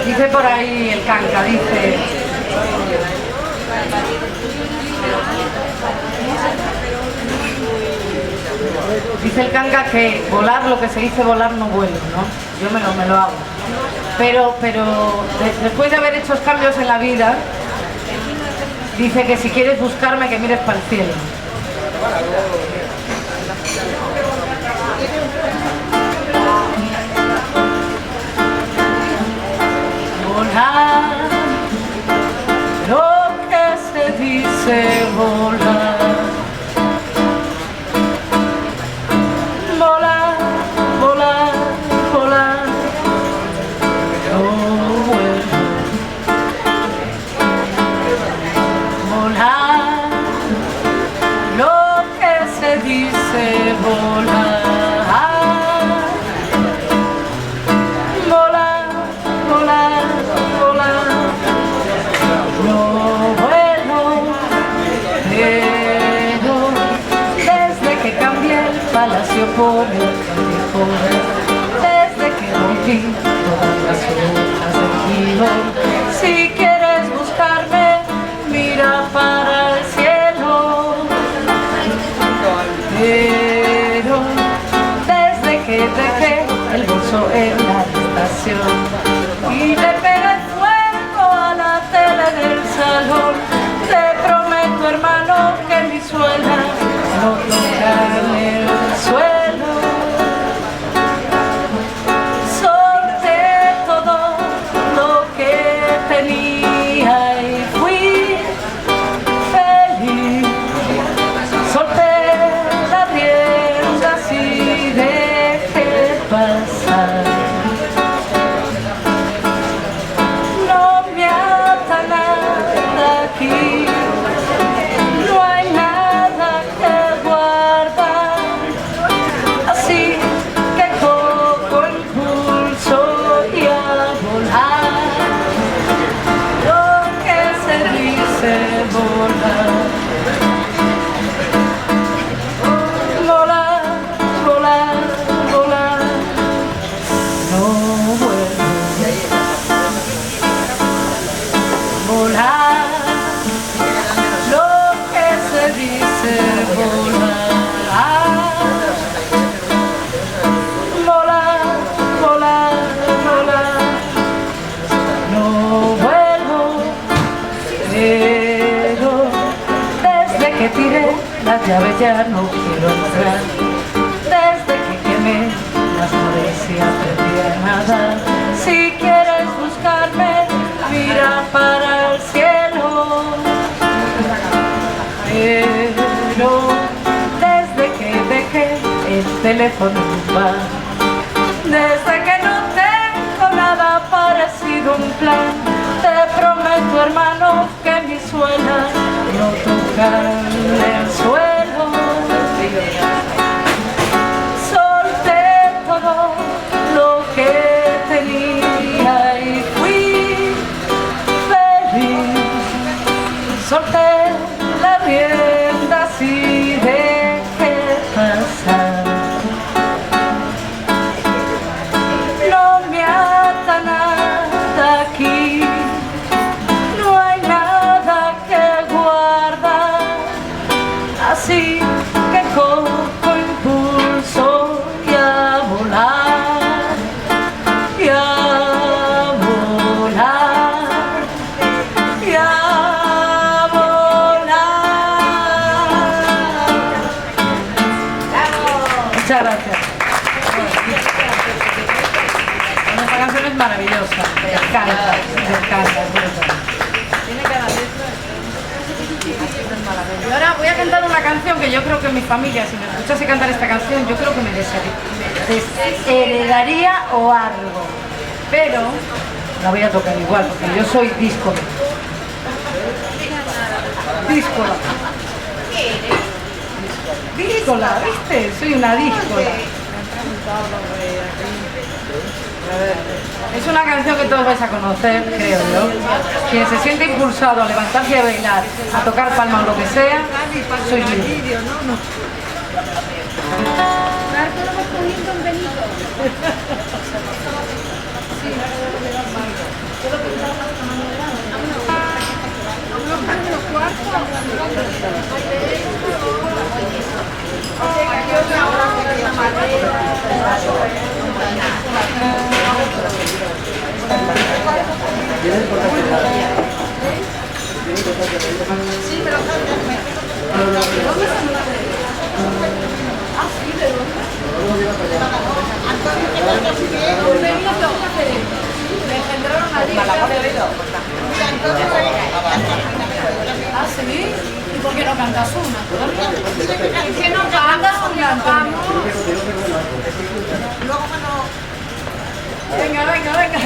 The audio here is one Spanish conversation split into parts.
Dice por ahí el canca, dice el canca que volar, lo que se dice volar no vuelo, ¿no? Yo me lo hago. Pero después de haber hecho cambios en la vida, dice que si quieres buscarme, que mires para el cielo. Volar, lo que se dice volar. Volar, volar, volar, no vuelo. Volar, lo que se dice volar. Volar, volar, volar, no vuelo. Pero desde que cambié el palacio por el callejón, desde que rompí todas las hojas del giro, si quieres buscarme, mira para el cielo. Pero desde que dejé el bolso en la estación y le pegué fuego a la tele del salón, te prometo, hermano, que mi suela no toca el suelo. Solté todo lo que tenía y fui feliz. Solté las riendas y dejé pasar. No me ata nada aquí, no hay nada que guardar, así que cojo impulso y a volar, lo que se dice volar. Volar, volar, volar, no vuelo. Volar, lo que se dice volar. Volar, volar, volar, no vuelo. Pero desde que tiré las llaves ya no quiero entrar. Desde que quemé las nubes y aprendí a nadar. Si quieres buscarme, mira para el cielo. Pero desde que dejé el teléfono en un bar, desde que no tengo nada parecido a un plan, te prometo, hermano, que mi suela no toca el suelo. Solté todo lo que tenía y fui feliz. Solté las riendas y dejé pasar. No me ata nada aquí, no hay nada que guardar, así que cojo impulso y a volar, y a volar, y a volar. Muchas gracias. Esta canción es maravillosa, me encanta, me encanta. Tiene cada letra. Y ahora voy a cantar una canción que yo creo que mi familia, si me escuchase cantar esta canción, yo creo que me desheredaría o algo. Pero la voy a tocar igual, porque yo soy díscola. Díscola. Díscola, ¿viste? Soy una díscola. Es una canción que todos vais a conocer, creo yo. Quien se siente impulsado a levantarse y a bailar, a tocar palmas o lo que sea, soy libre. ¿Ah, sí? ¿Y por qué no cantas una? ¿Y qué no cantas una? Luego cuando... Venga, venga, venga.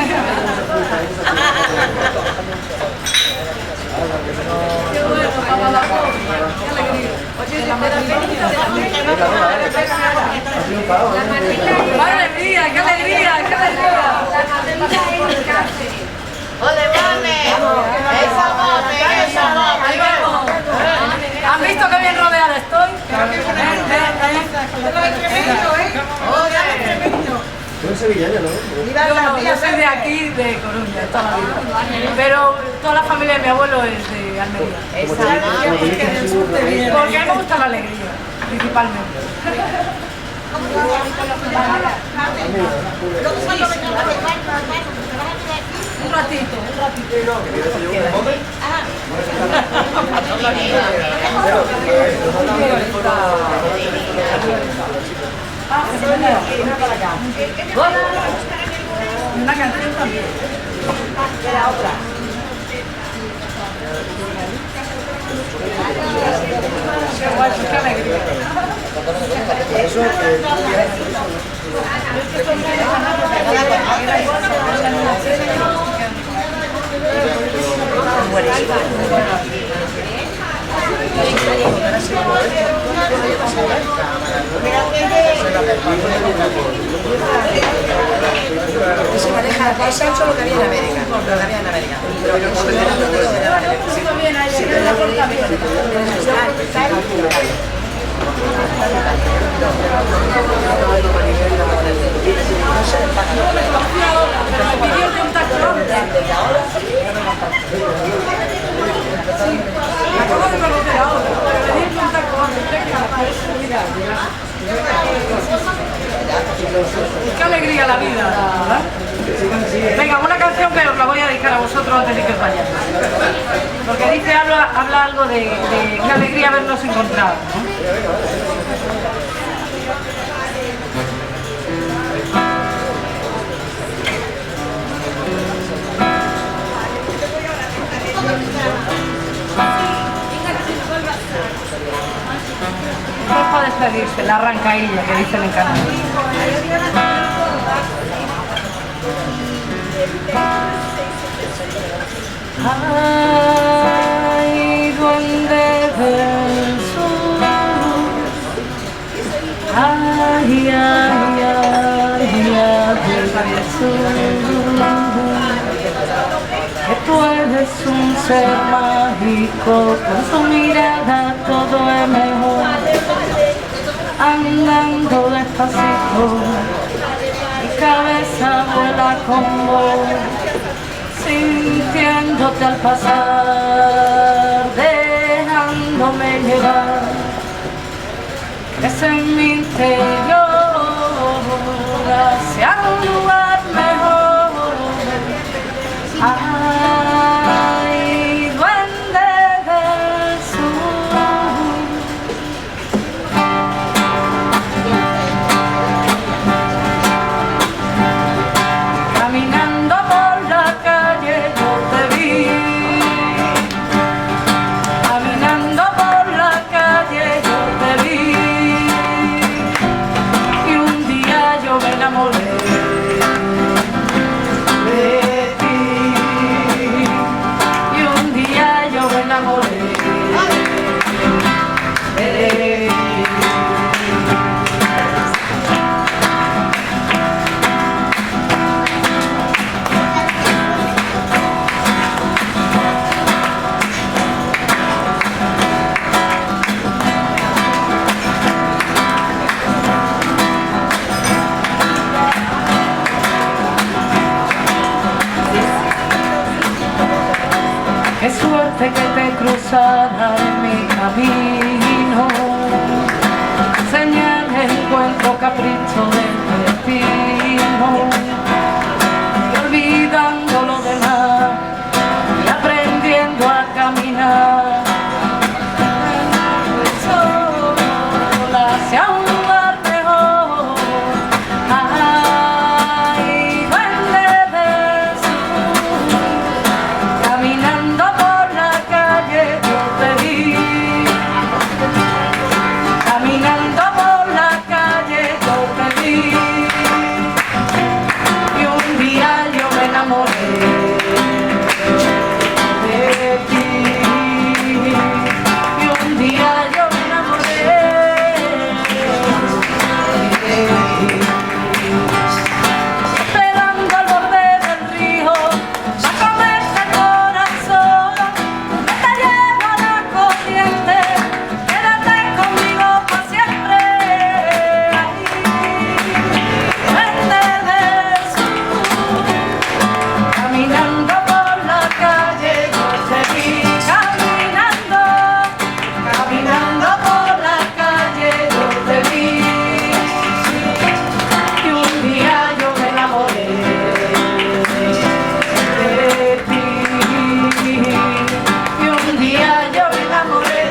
Qué bueno, papá, la pobre. Qué alegría. Madre mía, qué alegría, qué alegría. ¡Ole, mame! ¡Esa mame! ¡Esa mame! Ahí vamos. ¿Han visto qué bien rodeada estoy? Tú eres sevillana, ¿no? Yo soy de aquí, de Coruña, de toda la vida. Pero toda la familia de mi abuelo es de Almería. Porque a mí me gusta la alegría, principalmente. Un ratito, un ratito. Una canción también. Era otra. Qué guay, qué alegría. Eso Se maneja es hecho lo que había en América. Lo que había en América. Acabo de conocer ahora, pero le di un contacto antes. Qué alegría la vida, ¿verdad? Venga, una canción que os la voy a dedicar a vosotros antes de que os vayáis. Porque dice, habla algo de qué alegría habernos encontrado, ¿no? No es para despedirse, la arrancailla que dicen en Canadá. Ay, duende del sur. Ay, ay, ay, ay, del sur. Que tú eres un ser mágico, con su mirada todo es mejor. Andando despacito, mi cabeza vuela con vos, sintiéndote al pasar, dejándome llevar. Es en mi interior hacia un lugar mejor. Ay, duende del sur. Caminando por la calle yo te vi. Caminando por la calle yo te vi. de que te cruzara en mi camino. Señal, encuentro, capricho del destino. Y olvidando lo demás y aprendiendo a caminar. Sola hacia un lugar mejor. Ay, duende del sur. Caminando por la calle yo te vi. Caminando por la calle yo te vi. Y un día yo me enamoré de ti. Y un día yo me enamoré de ti. Esperando al borde del río, a comerte el corazón. Te llevo a la corriente, quédate conmigo para siempre. Duende del sur, caminando por la calle yo te vi. Caminando, caminando por la calle yo te vi. Y un día yo me enamoré de ti. Y un día yo me enamoré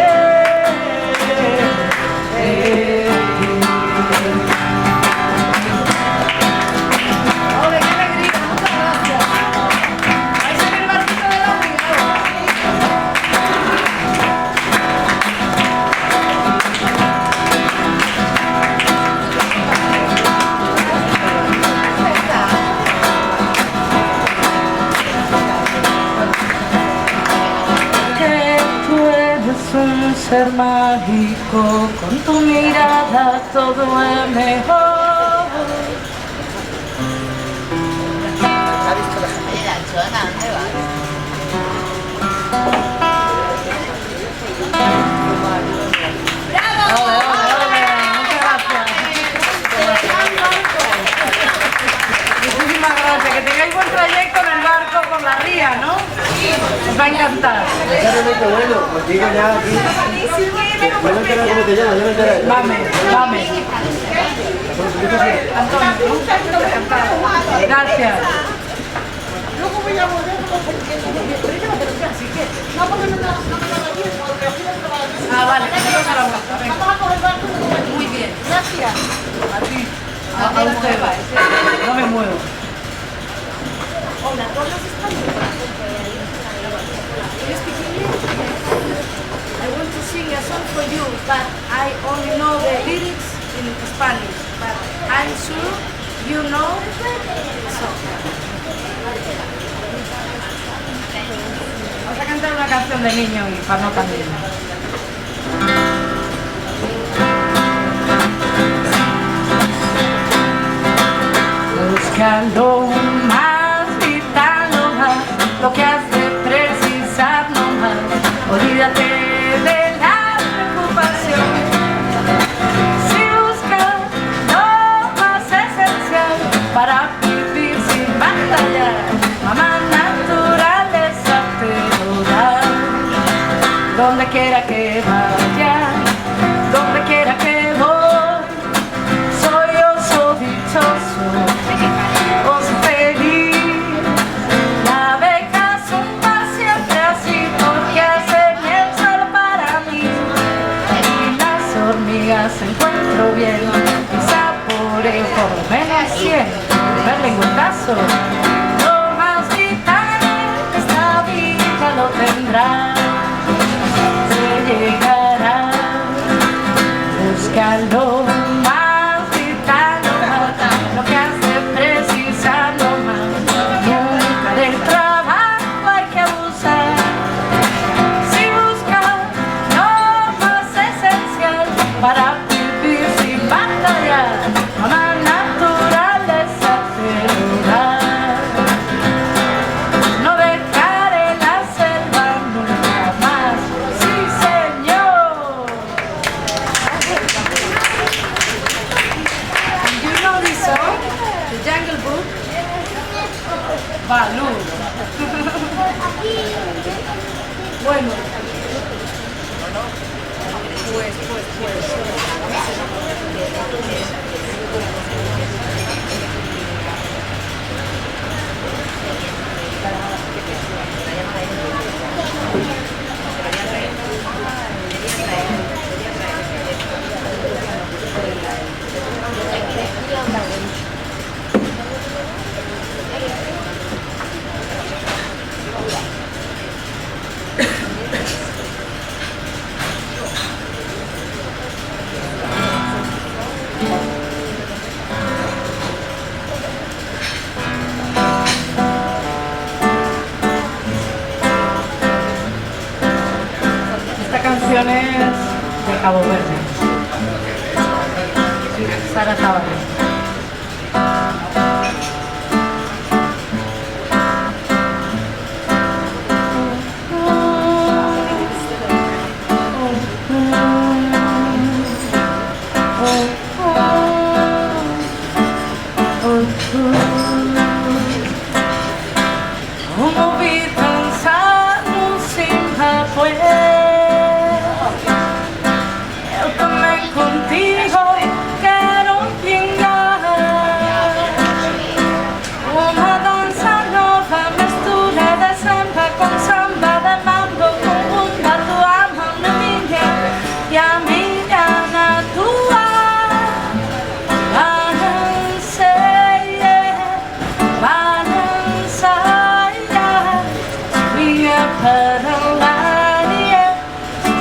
de ti. ¡Ole, qué alegría! Muchas gracias. Ahí se ve el barquito de la amiga. Que tú eres un ser mágico, con tu mirada todo es mejor. Ole, muchas gracias. Muchísimas gracias, que tengáis buen trayecto en el barco por la ría, ¿no? Os va a encantar. Sinceramente, bueno, contigo ya aquí. Yo me enteré cómo te llamas, yo me enteré. Vame. Antonio, gracias. Ah, vale, muy bien. Gracias. A ti. A usted. No me muevo. Hola, ¿todos españoles? You speak English? I want to sing a song for you, but I only know the lyrics in Spanish. But I'm sure you know the song. Vamos a cantar una canción de niño y para no también. Buscando más, gritando más, lo que has de precisar no más. Olvídate de la preocupación. Si buscas lo más esencial para vivir sin batallar, mamá naturaleza te lo da. Donde quiera que vaya, donde quiera que voy, soy oso dichoso, oso feliz. La abeja zumba siempre así porque hacen el sol para mí. Y las hormigas encuentro bien y saboreo por lo menos 100. Primer lengüetazo. Lo más vital de esta vida lo tendrá. Llegará, búscalo más, gritando más, lo que hace precisarlo más. Nunca del trabajo hay que abusar. Si buscas lo más esencial para vivir sin batallar, mamá naturaleza te lo da. No dejaré la selva nunca más. Sí, señor. You know this song? The Jungle Book? Baloo. Bueno. bueno. Esta canción es de Cabo Verde. Sara Tavares. Como vi dançar no Zimbabue, eu também contigo quero pingar. Uma dança nova, mistura de samba com samba, de mambo com rumba, tua mão na minha e a minha na tua. Para lá,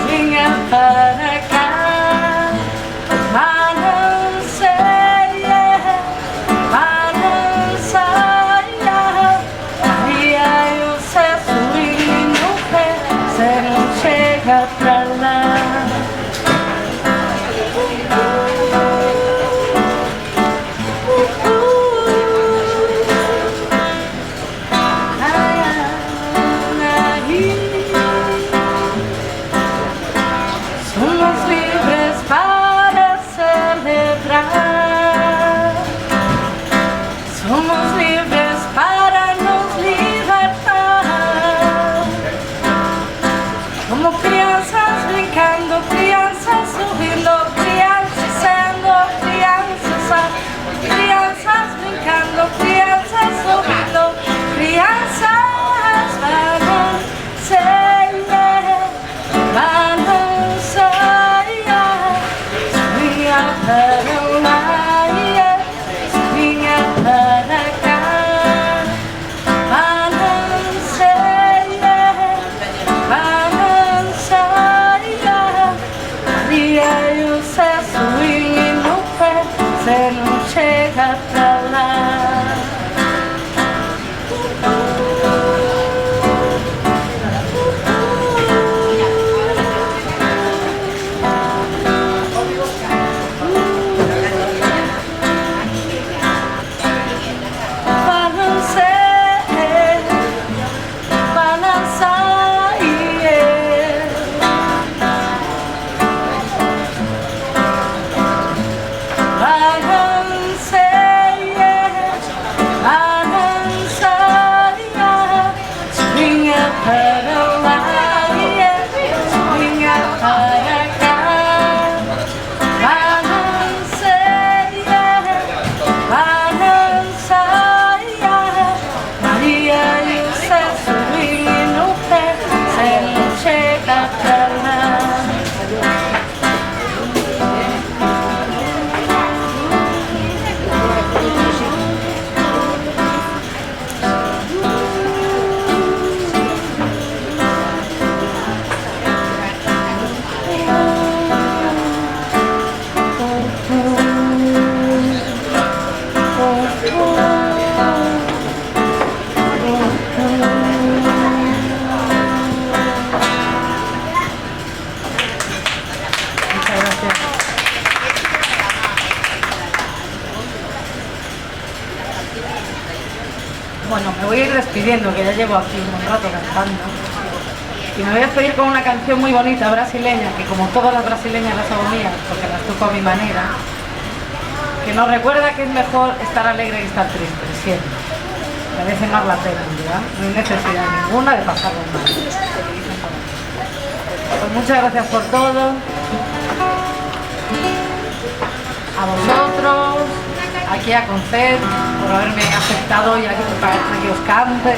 vinha para cá, balanceia, balanceia. Maria, eu sei swing no pé, cê não chega pra lá. Somos livres para celebrar, somos livres para nos libertar. Como crianças brincando, crianças sorrindo, crianças sendo crianças, crianças brincando, crianças sorrindo, crianças para lá, vinha para cá, balanceia, balanceia. Maria, e o seu swing no pé, cê não chega pra lá. Bueno, me voy a ir despidiendo, que ya llevo aquí un buen rato cantando. Y me voy a despedir con una canción muy bonita brasileña, que como todas las brasileñas las hago mías, porque las toco a mi manera, que nos recuerda que es mejor estar alegre que estar triste, siempre. Merece más la pena, ¿verdad? No hay necesidad ninguna de pasarlo mal. Pues muchas gracias por todo. A vosotros, aquí a Concert, por haberme aceptado y aquí para que os cante.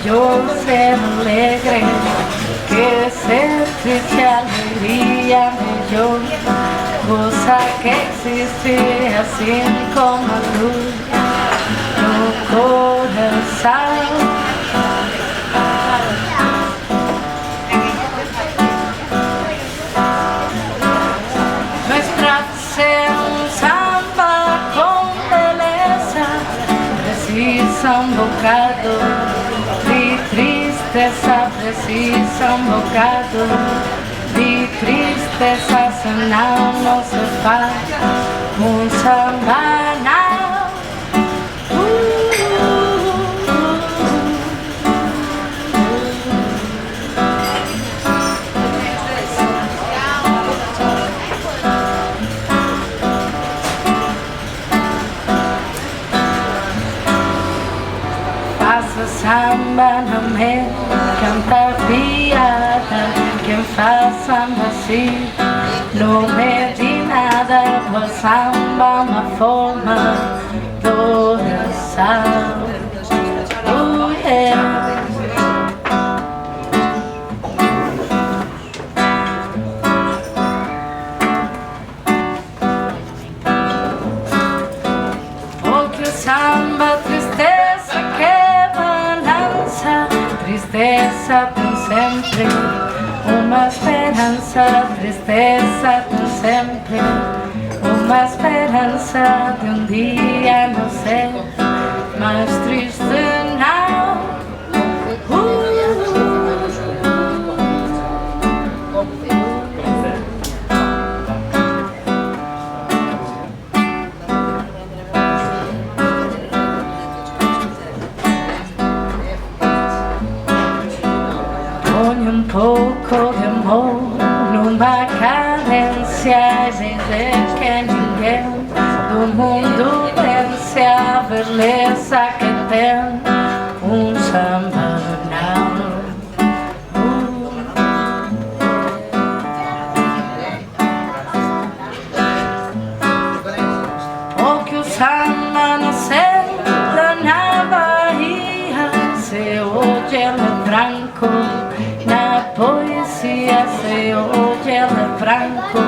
Yo ser alegre, que ser triste alegría yo, cosa que existe así como tú, tu corazón. Nuestra samba con belleza precisa un bocado. Tristeza precisa un bocado de tristeza, senão não se faz samba não. Faça samba não me canta piada, quem faz samba assim não mede nada, pois samba uma forma de oração. Yeah. Porque o samba tristeza que balança, tristeza tem sempre uma esperança, tristeza tem sempre uma esperança de dia não ser mais triste não. Põe pouco de amor numa cadência e dizer que ninguém do mundo vence a beleza que tem samba não. Porque o samba não senta na Bahia, se hoje ele é branco. Na poesia se oye el franco,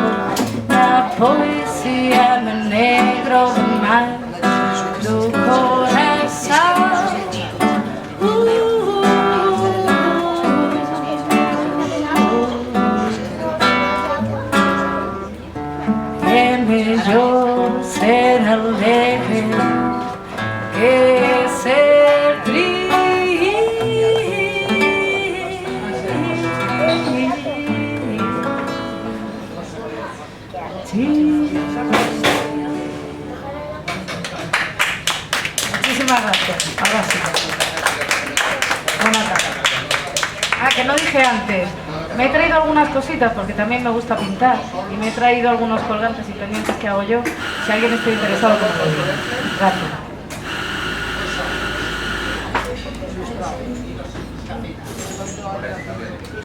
na poesia me negro demais do coração. É melhor ser alegre que ser triste. Muchísimas gracias. Ahora sí. Buenas tardes. Ah, que no dije antes. Me he traído algunas cositas porque también me gusta pintar y me he traído algunos colgantes y pendientes que hago yo. Si alguien está interesado, pues gracias.